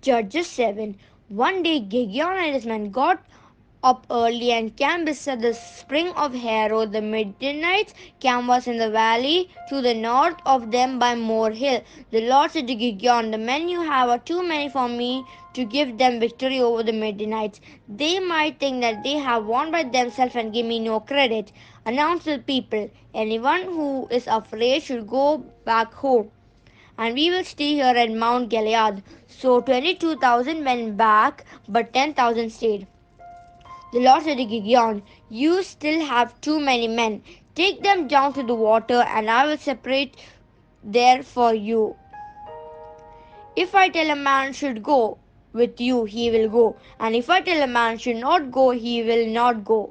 Judges 7. One day Gideon and his men got up early and camped beside the spring of Harrow. The Midianites' camp was in the valley to the north of them by Moor Hill. The Lord said to Gideon, "The men you have are too many for me to give them victory over the Midianites. They might think that they have won by themselves and give me no credit. Announce to the people, anyone who is afraid should go back home, and we will stay here at Mount Gilead." So 22,000 went back, but 10,000 stayed. The Lord said to Gideon, "You still have too many men. Take them down to the water, and I will separate there for you. If I tell a man should go with you, he will go, and if I tell a man should not go, he will not go."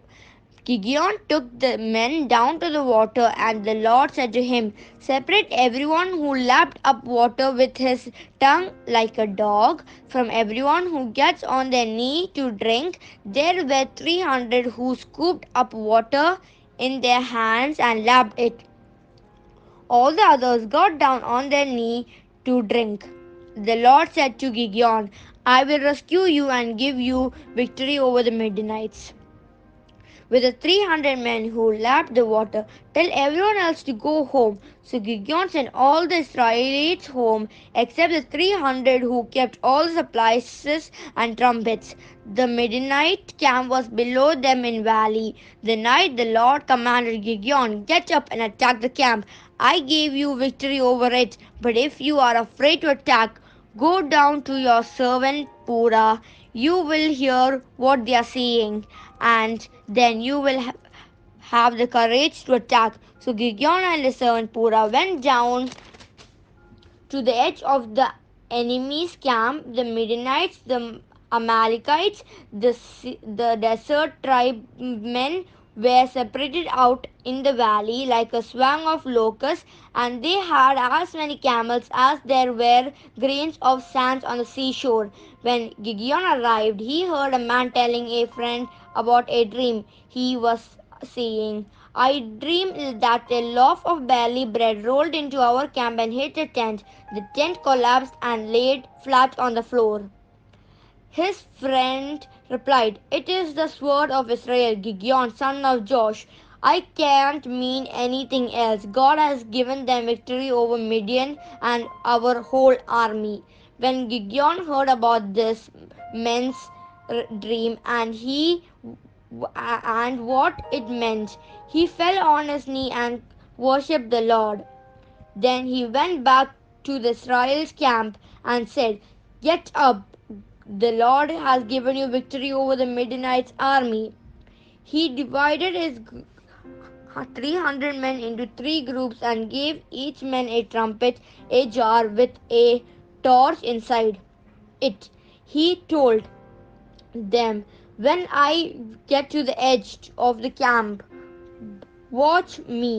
Gideon took the men down to the water, and the Lord said to him, "Separate everyone who lapped up water with his tongue like a dog from everyone who gets on their knee to drink." There were 300 who scooped up water in their hands and lapped it. All the others got down on their knee to drink. The Lord said to Gideon, "I will rescue you and give you victory over the Midianites with the 300 men who lapped the water. Tell everyone else to go home." So Gideon sent all the Israelites home except the 300 who kept all the supplies and trumpets. The Midianite camp was below them in valley. The night the Lord commanded Gideon, "Get up and attack the camp. I gave you victory over it, but if you are afraid to attack, go down to your servant Purah. You will hear what they are saying, and then you will have the courage to attack." So Gideon and his servant Purah went down to the edge of the enemy's camp. The Midianites, the Amalekites, the desert tribesmen were separated out in the valley like a swarm of locusts, and they had as many camels as there were grains of sand on the seashore. When Gideon arrived, he heard a man telling a friend about a dream. He was saying, "I dreamed that a loaf of barley bread rolled into our camp and hit the tent. The tent collapsed and laid flat on the floor." His friend replied, "It is the sword of Israel, Gideon, son of Josh. I can't mean anything else. God has given them victory over Midian and our whole army." When Gideon heard about this men's dream and what it meant, he fell on his knee and worshipped the Lord. Then he went back to the Israel's camp and said, "Get up, the Lord has given you victory over the Midianites' army." He divided his 300 men into three groups and gave each man a trumpet, a jar with a torch inside it. He told them, "When I get to the edge of the camp, watch me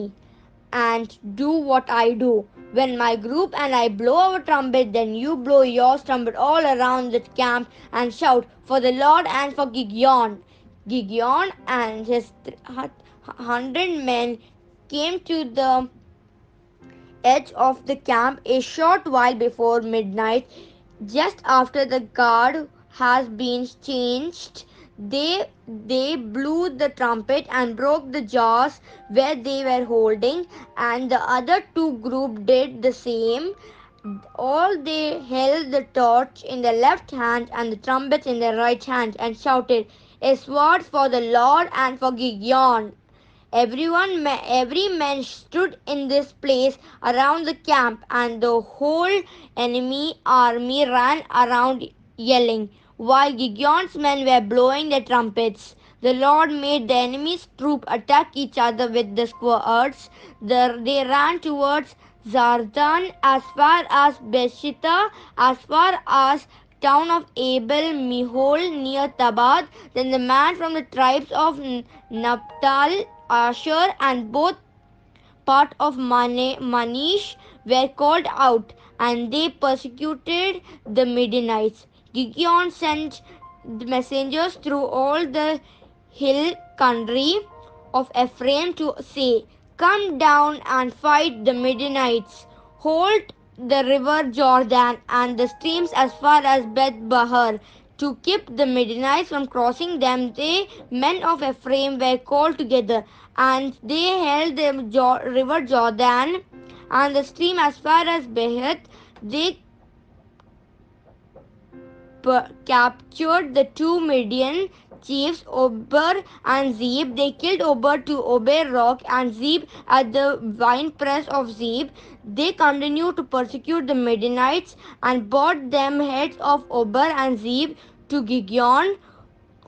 and do what I do. When my group and I blow our trumpet, then you blow your trumpet all around the camp and shout for the Lord and for Gideon." Gideon and his 100 men came to the edge of the camp a short while before midnight. Just after the guard has been changed, they blew the trumpet and broke the jars where they were holding, and the other two groups did the same. All they held the torch in their left hand and the trumpet in their right hand and shouted, "A sword for the Lord and for Gideon." Every man stood in this place around the camp, and the whole enemy army ran around yelling, while Gideon's men were blowing their trumpets. The Lord made the enemy's troop attack each other with the swords. They ran towards Zardan as far as Beshita, as far as town of Abel Mihol near Tabad. Then the man from the tribes of Naphtali, Asher, and both part of Manish were called out, and they persecuted the Midianites. Gideon sent messengers through all the hill country of Ephraim to say, "Come down and fight the Midianites. Hold the river Jordan and the streams as far as Beth Bahar. To keep the Midianites from crossing them, the men of Ephraim were called together, and they held the river Jordan and the stream as far as Behet. They captured the two Midian chiefs, Ober and Zeb. They killed Ober to Ober Rock and Zeb at the winepress of Zeb. They continued to persecute the Midianites and brought them heads of Ober and Zeb to Gibeon,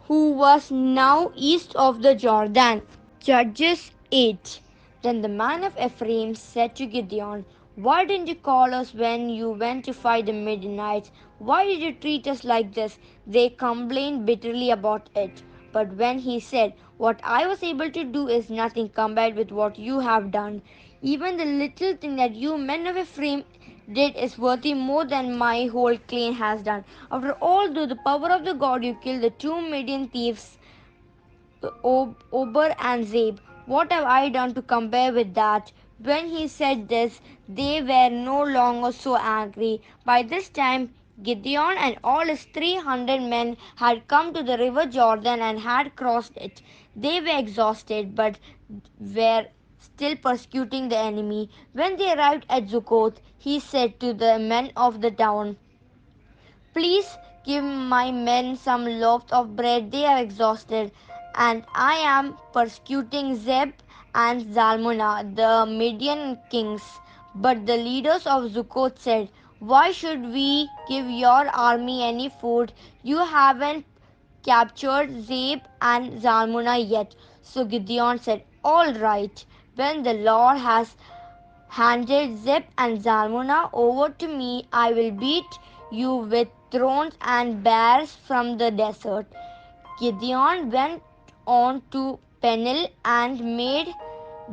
who was now east of the Jordan. Judges 8. Then the man of Ephraim said to Gideon, "Why didn't you call us when you went to fight the Midianites? Why did you treat us like this?" They complained bitterly about it. But when he said, "What I was able to do is nothing compared with what you have done. Even the little thing that you men of Ephraim did is worthy more than my whole clan has done. After all, through the power of the God, you killed the two Midian thieves, Ober and Zeb. What have I done to compare with that?" When he said this, they were no longer so angry. By this time, Gideon and all his 300 men had come to the river Jordan and had crossed it. They were exhausted but were still persecuting the enemy. When they arrived at Zuccoth, he said to the men of the town, "Please give my men some loaves of bread. They are exhausted, and I am persecuting Zeb and Zalmunna, the Midian kings." But the leaders of Zuccoth said, "Why should we give your army any food? You haven't captured Zeb and Zalmunna yet." So Gideon said, "All right, when the Lord has handed Zeb and Zalmunna over to me, I will beat you with thrones and bears from the desert." Gideon went on to Peniel and made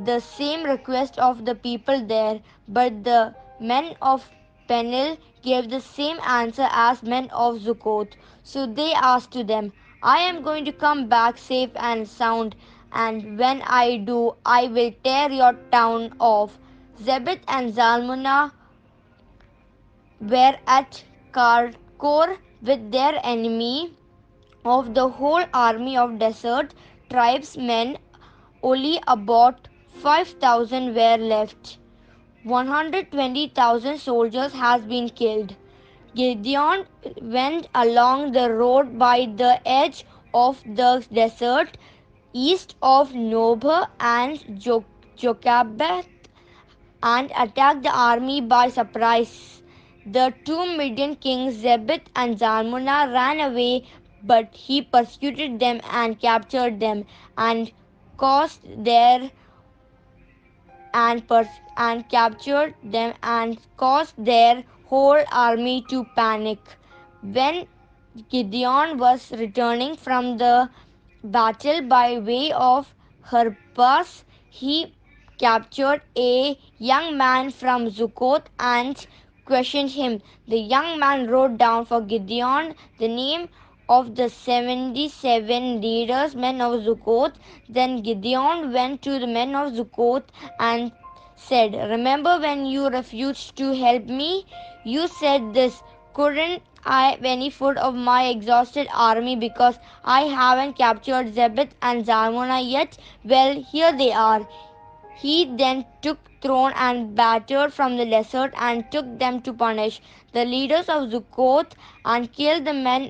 the same request of the people there, but the men of Peniel gave the same answer as men of Zuccoth. So they asked to them, "I am going to come back safe and sound, and when I do, I will tear your town off." Zebeth and Zalmunna were at Karkor with their enemy. Of the whole army of desert tribesmen, only about 5,000 were left. 120,000 soldiers has been killed. Gideon went along the road by the edge of the desert east of Nob and Jochebed and attacked the army by surprise. The two Midian kings Zebeth and Zalmunna ran away, but he persecuted them and captured them and caused their and captured them and caused their whole army to panic. When Gideon was returning from the battle by way of Herpas, he captured a young man from Zuccoth and questioned him. The young man wrote down for Gideon the name of the 77 leaders, men of Zuccoth. Then Gideon went to the men of Zuccoth and said, "Remember when you refused to help me? You said this, 'Couldn't I have any food of my exhausted army because I haven't captured Zebeth and Zalmunna yet?' Well, here they are." He then took throne and batter from the desert and took them to punish the leaders of Zuccoth and killed the men.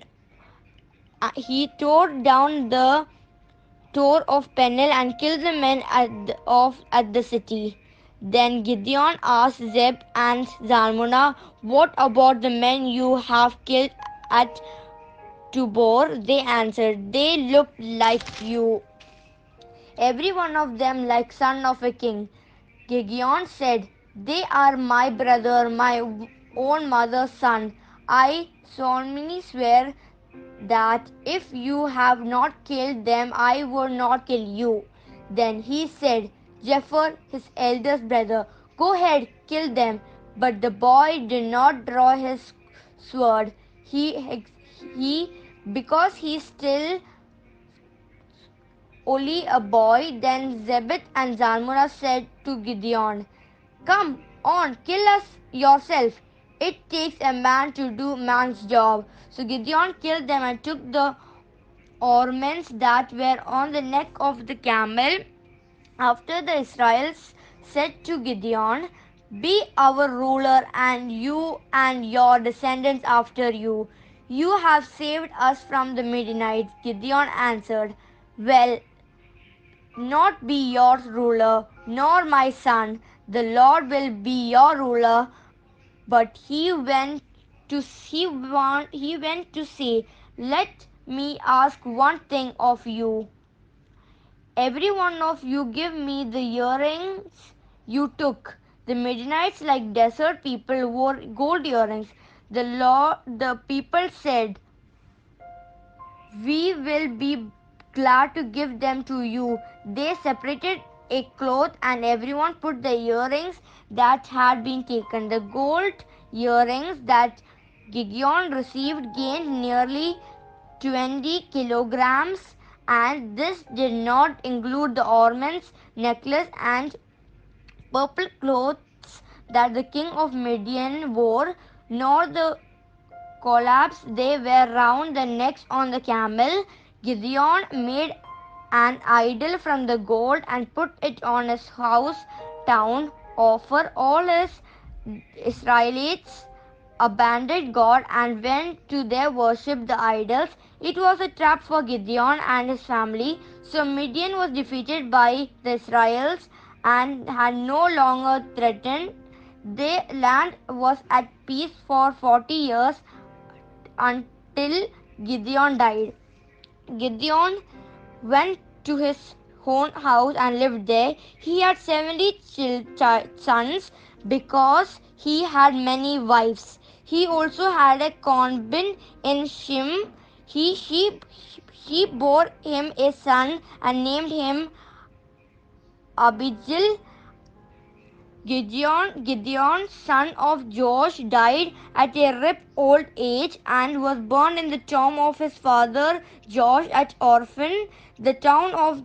He tore down the Tower of Peniel and killed the men at the city. Then Gideon asked Zeb and Zalmunna, "What about the men you have killed at Tabor?" They answered, "They looked like you, every one of them like son of a king." Gideon said, "They are my brother, my own mother's son. I solemnly swear that if you have not killed them, I will not kill you." Then he said, Jephthah, his eldest brother, "Go ahead, kill them." But the boy did not draw his sword. He because he still only a boy. Then Zebeth and Zalmunna said to Gideon, "Come on, kill us yourself." It takes a man to do man's job. So Gideon killed them and took the ornaments that were on the neck of the camel. After the Israelites said to Gideon, "Be our ruler, and you and your descendants after you. You have saved us from the Midianites." Gideon answered, "Well, not be your ruler, nor my son. The Lord will be your ruler." But he went to say, "Let me ask one thing of you. Every one of you give me the earrings you took." The Midianites, like desert people, wore gold earrings. The people said, "We will be glad to give them to you." They separated a cloth and everyone put the earrings that had been taken. The gold earrings that Gideon received gained nearly 20 kilograms, and this did not include the ornaments, necklace, and purple clothes that the king of Midian wore, nor the collapse they were round the necks on the camel. Gideon made an idol from the gold and put it on his house town offer. All his Israelites abandoned God and went to their worship the idols. It was a trap for Gideon and his family. So Midian was defeated by the Israelites and had no longer threatened. Their land was at peace for 40 years until Gideon died. Gideon went to his own house and lived there. He had 70 sons because he had many wives. He also had a concubine in Shem. She bore him a son and named him Abijah. Gideon, son of Josh, died at a ripe old age and was burned in the tomb of his father Josh at Orphan, the town of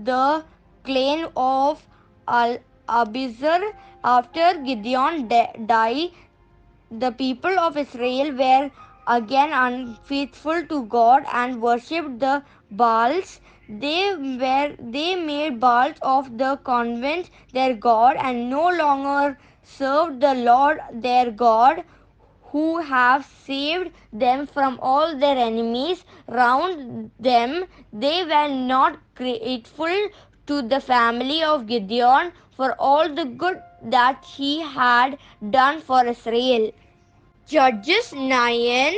the clan of Al Abizar. After Gideon died, the people of Israel were again unfaithful to God and worshipped the Baals. They made Baals of the convent their god and no longer served the Lord their God, who have saved them from all their enemies round them. They were not grateful to the family of Gideon for all the good that he had done for Israel. Judges 9.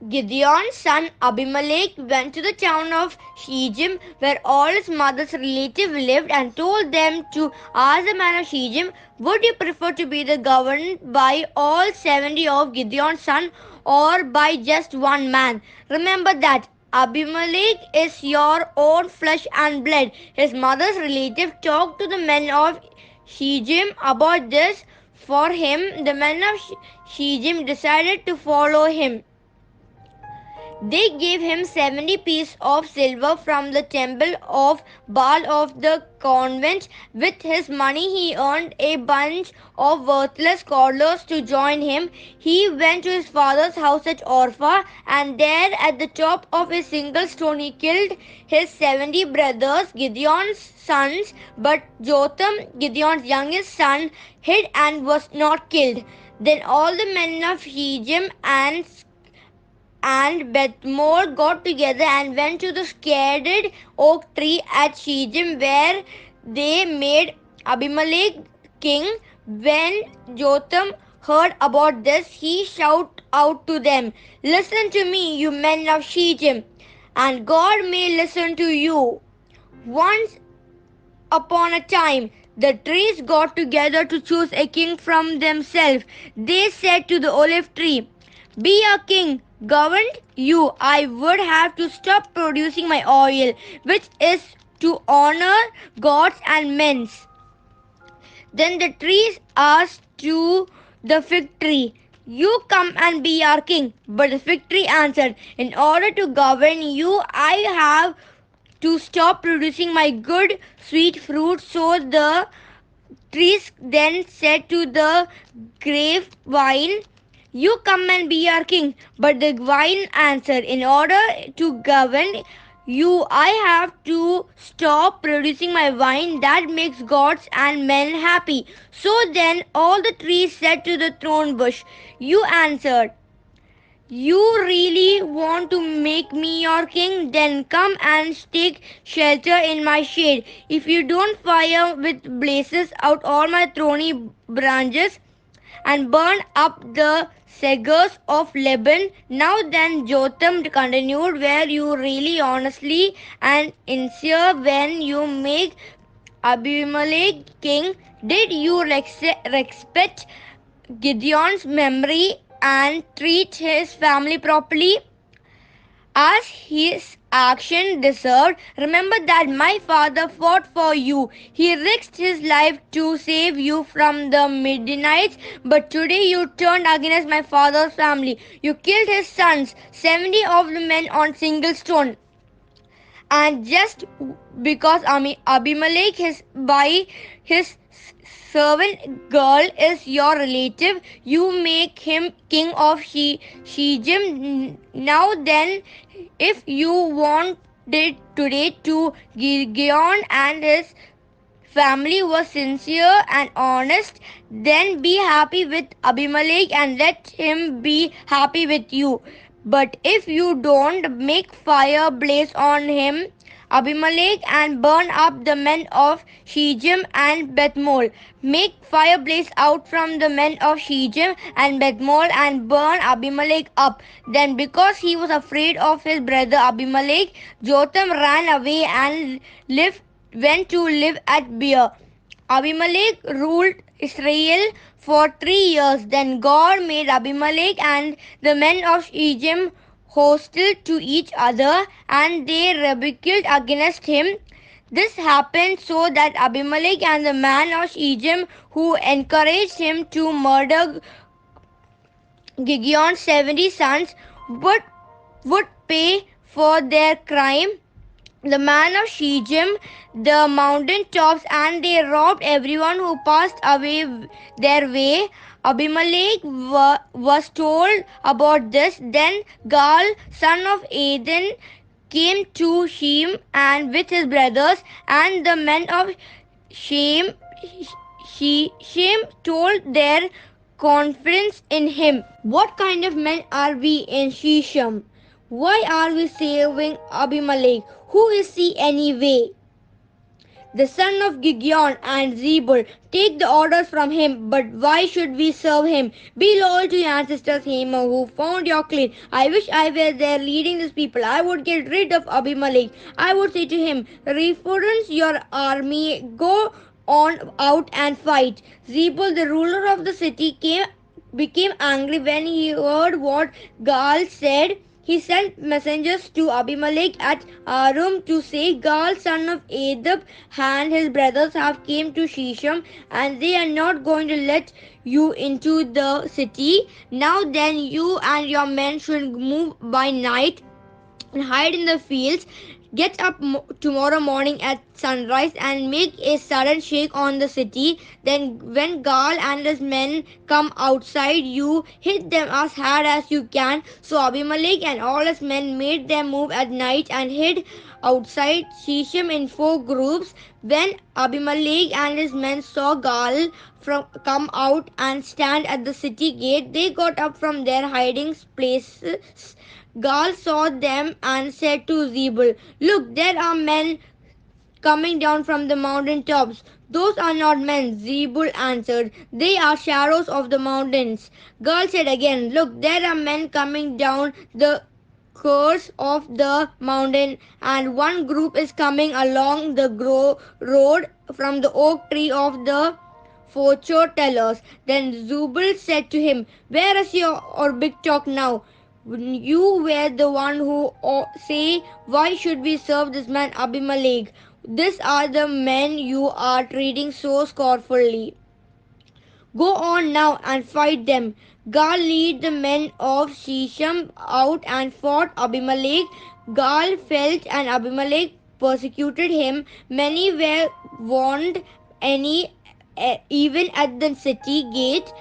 Gideon's son Abimelech went to the town of Shechem, where all his mother's relatives lived, and told them to ask the man of Shechem, "Would you prefer to be the governed by all 70 of Gideon's sons, or by just one man?" Remember that Abimelech is your own flesh and blood. His mother's relative talked to the men of Shechem about this. For him, the men of Shechem decided to follow him. They gave him 70 pieces of silver from the temple of Baal of the convent. With his money, he earned a bunch of worthless scholars to join him. He went to his father's house at Orpha, and there at the top of a single stone he killed his 70 brothers, Gideon's sons. But Jotham, Gideon's youngest son, hid and was not killed. Then all the men of Shechem and Bethmore got together and went to the sacred oak tree at Shechem, where they made Abimelech king. When Jotham heard about this, he shouted out to them, "Listen to me, you men of Shechem, and God may listen to you. Once upon a time, the trees got together to choose a king from themselves. They said to the olive tree, 'Be a king, governed you. I would have to stop producing my oil, which is to honor gods and men.' Then the trees asked to the fig tree, 'You come and be our king.' But the fig tree answered, 'In order to govern you, I have to stop producing my good sweet fruit.' So the trees then said to the grapevine, "You come and be our king." But the vine answered, "In order to govern you, I have to stop producing my wine that makes gods and men happy." So then all the trees said to the thorn bush, "You answered, you really want to make me your king? Then come and take shelter in my shade. If you don't fire with blazes out all my thorny branches and burn up the cedars of Lebanon." Now then, Jotham continued, "Were you really honestly and sincere when you make Abimelech king? Did you respect Gideon's memory and treat his family properly as his action deserved? Remember that my father fought for you. He risked his life to save you from the Midianites, but today you turned against my father's family. You killed his sons, 70 of the men on single stone. And just because Abimelech is by his servant girl is your relative, you make him king of Shechem. Now then, if you want it today to Gideon and his family was sincere and honest, then be happy with Abimelech and let him be happy with you. But if you don't, make fire blaze on him, Abimelech, and burn up the men of Shechem and Bethmol. Make fire blaze out from the men of Shechem and Bethmol and burn Abimelech up. Then, because he was afraid of his brother Abimelech, Jotham ran away and went to live at Beer. Abimelech ruled Israel for 3 years. Then God made Abimelech and the men of Shechem hostile to each other, and they rebelled against him. This happened so that Abimelech and the man of Shechem who encouraged him to murder Gideon's 70 sons would pay for their crime. The man of Shechem, the mountain tops, and they robbed everyone who passed away their way. Abimelech was told about this. Then Gal, son of Eden, came to Shem and with his brothers, and the men of Shem, Shem told their confidence in him. What kind of men are we in Shechem? Why are we saving Abimelech? Who is he anyway? The son of Gideon and Zebul. Take the orders from him, but why should we serve him? Be loyal to your ancestors, Hema, who found your clan. I wish I were there leading these people. I would get rid of Abimelech. I would say to him, "Reference your army, go on out and fight." Zebul, the ruler of the city, became angry when he heard what Gaal said. He sent messengers to Abimelech at Aram to say, "Gaal, son of Adab, and his brothers have came to Shechem, and they are not going to let you into the city. Now then, you and your men should move by night and hide in the fields. Get up tomorrow morning at sunrise and make a sudden shake on the city. Then, when Gaal and his men come outside, you hit them as hard as you can." So Abimelech and all his men made them move at night and hid outside Shechem in 4 groups. When Abimelech and his men saw Gaal come out and stand at the city gate, they got up from their hiding places. Gaal saw them and said to Zebul, "Look, there are men coming down from the mountain tops." "Those are not men," Zebul answered. "They are shadows of the mountains." Gaal said again, "Look, there are men coming down the course of the mountain, and one group is coming along the road from the oak tree of the fortune-tellers." Then Zubal said to him, "Where is your big talk now? You were the one who say, 'Why should we serve this man Abimelech?' These are the men you are treating so scornfully. Go on now and fight them." Gaal led the men of Shechem out and fought Abimelech. Gaal fell and Abimelech persecuted him. Many were wounded, any even at the city gate.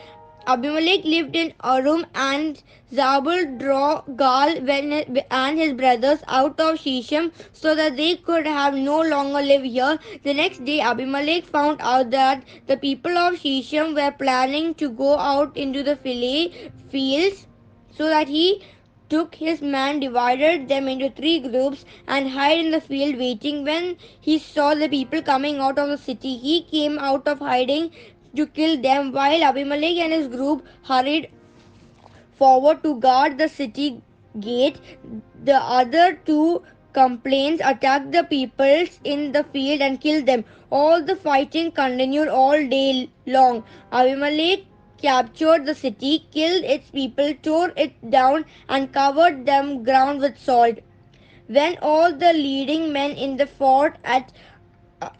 Abimelech lived in Arum, and Zabul drew Gal and his brothers out of Shechem so that they could have no longer live here. The next day, Abimelech found out that the people of Shechem were planning to go out into the fields, so that he took his men, divided them into three groups, and hid in the field waiting. When he saw the people coming out of the city, he came out of hiding to kill them, while Abimelech and his group hurried forward to guard the city gate. The other two complaints attacked the peoples in the field and killed them. All the fighting continued all day long. Abimelech captured the city, killed its people, tore it down, and covered them ground with salt. When all the leading men in the fort at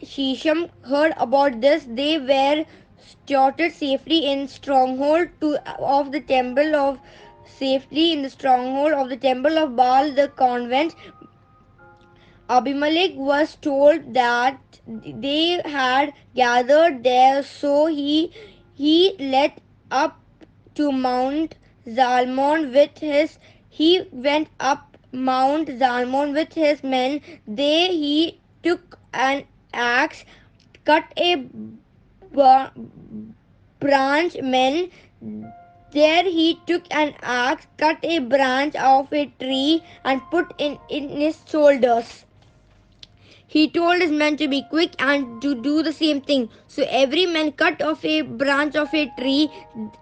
Shechem heard about this, they were started safely in stronghold to of the temple of safely in the stronghold of the temple of Baal, the convent. Abimelech was told that they had gathered there, so he led up to Mount Zalmon with his he went up Mount Zalmon with his men. There he took an axe, cut a branch men. There he took an axe, cut a branch of a tree, and put in his shoulders. He told his men to be quick and to do the same thing. So every man cut off a branch of a tree.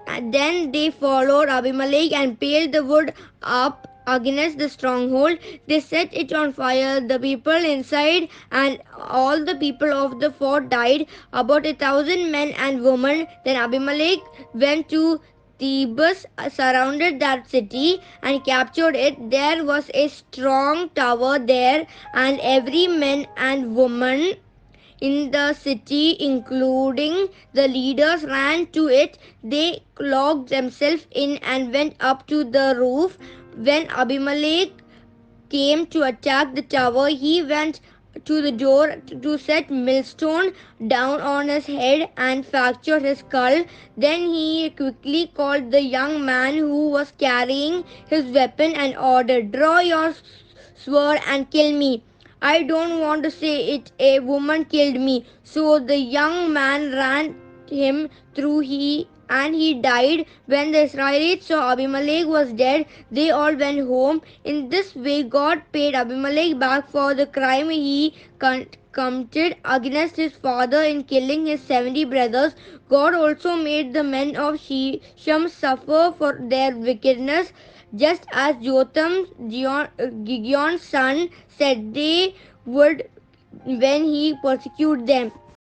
Then they followed Abimelech and piled the wood up against the stronghold. They set it on fire. The people inside and all the people of the fort died, about 1,000 men and women. Then Abimelech went to Thebes, surrounded that city and captured it. There was a strong tower there, and every man and woman in the city, including the leaders, ran to it. They locked themselves in and went up to the roof. When Abimelech came to attack the tower, he went to the door to set millstone down on his head and fracture his skull. Then he quickly called the young man who was carrying his weapon and ordered, "Draw your sword and kill me. I don't want to say it. A woman killed me." So the young man ran him through he died. When the Israelites saw Abimelech was dead, they all went home. In this way, God paid Abimelech back for the crime he committed against his father in killing his 70 brothers. God also made the men of Shechem suffer for their wickedness, just as Jotham, Gideon's son, said they would when he persecuted them.